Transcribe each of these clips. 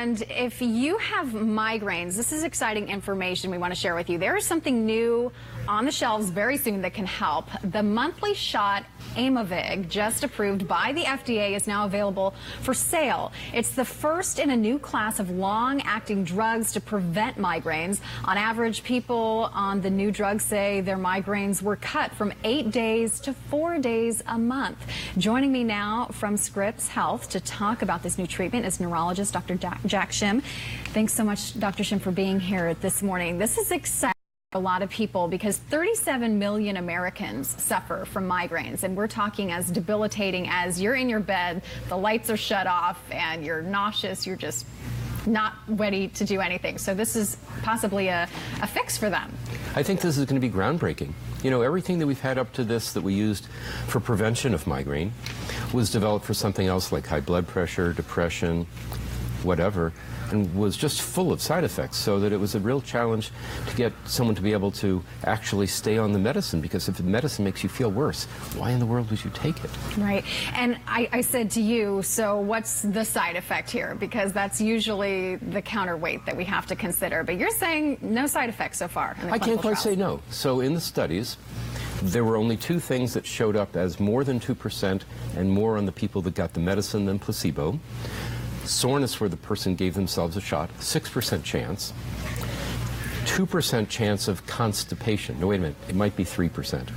And if you have migraines, this is exciting information we want to share with you. There is something new on the shelves very soon that can help. The monthly shot Aimovig, just approved by the FDA, is now available for sale. It's the first in a new class of long-acting drugs to prevent migraines. On average, people on the new drug say their migraines were cut from 8 days to 4 days a month. Joining me now from Scripps Health to talk about this new treatment is neurologist Dr. Jack Schim. Thanks so much, Dr. Schim, for being here this morning. This is exciting for a lot of people because 37 million Americans suffer from migraines, and we're talking as debilitating as you're in your bed, the lights are shut off, and you're nauseous, you're just not ready to do anything. So this is possibly a fix for them. I think this is going to be groundbreaking. You know, everything that we've had up to this that we used for prevention of migraine was developed for something else like high blood pressure, depression, whatever, and was just full of side effects, so that it was a real challenge to get someone to be able to actually stay on the medicine, because if the medicine makes you feel worse, why in the world would you take it? Right. And I said to you, so what's the side effect here? Because that's usually the counterweight that we have to consider. But you're saying no side effects so far in the I can't quite trials. say no. So in the studies, there were only two things that showed up as more than 2% and more on the people that got the medicine than placebo. Soreness where the person gave themselves a shot, 6% chance. 2% chance of constipation. No, wait a minute, it might be 3%.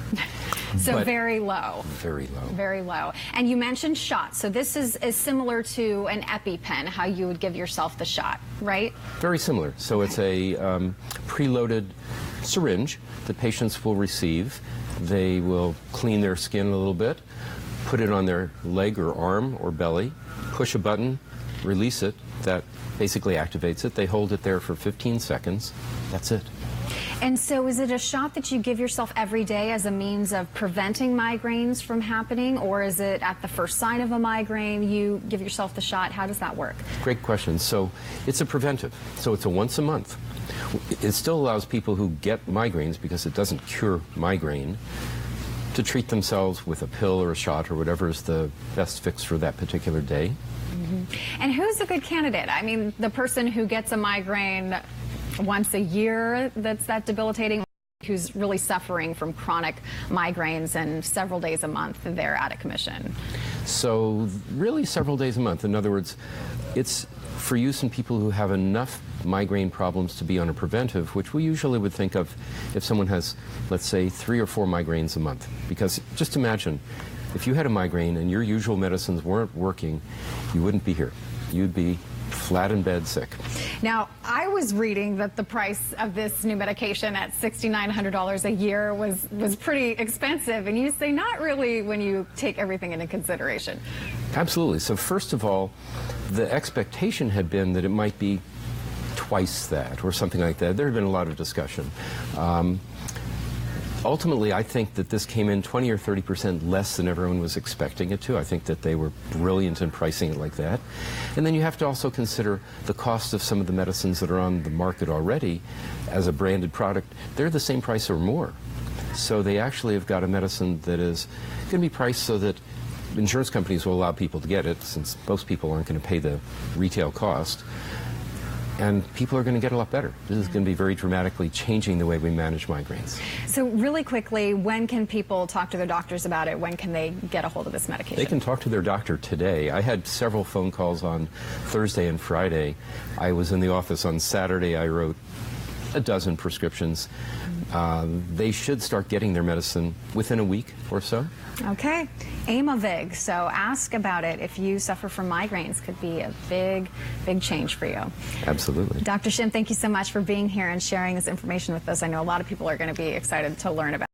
So very low. Very low. Very low. And you mentioned shots. So this is similar to an EpiPen, how you would give yourself the shot, right? Very similar. So it's a preloaded syringe that patients will receive. They will clean their skin a little bit, put it on their leg or arm or belly, push a button, release it. That basically activates it. They hold it there for 15 seconds. That's it. And so is it a shot that you give yourself every day as a means of preventing migraines from happening, or is it at the first sign of a migraine you give yourself the shot? How does that work? Great question. So it's a preventive. So it's a once a month. It still allows people who get migraines, because it doesn't cure migraine, to treat themselves with a pill or a shot or whatever is the best fix for that particular day. And who's a good candidate? I mean, the person who gets a migraine once a year that's that debilitating, who's really suffering from chronic migraines and several days a month they're out of commission. So really several days a month. In other words, it's for use in people who have enough migraine problems to be on a preventive, which we usually would think of if someone has, let's say, 3 or 4 migraines a month. Because just imagine, if you had a migraine and your usual medicines weren't working, you wouldn't be here. You'd be flat in bed sick. Now, I was reading that the price of this new medication at $6,900 a year was pretty expensive, and you say not really when you take everything into consideration. Absolutely. So first of all, the expectation had been that it might be twice that or something like that. There had been a lot of discussion. Ultimately, I think that this came in 20 or 30% less than everyone was expecting it to. I think that they were brilliant in pricing it like that. And then you have to also consider the cost of some of the medicines that are on the market already as a branded product. They're the same price or more. So they actually have got a medicine that is going to be priced so that insurance companies will allow people to get it, since most people aren't going to pay the retail cost. And people are going to get a lot better. This is going to be very dramatically changing the way we manage migraines. So really quickly, when can people talk to their doctors about it? When can they get a hold of this medication? They can talk to their doctor today. I had several phone calls on Thursday and Friday. I was in the office on Saturday. I wrote a dozen prescriptions. They should start getting their medicine within a week or so. Okay. Aimovig. So ask about it. If you suffer from migraines, could be a big, big change for you. Absolutely. Dr. Schim, thank you so much for being here and sharing this information with us. I know a lot of people are going to be excited to learn about it.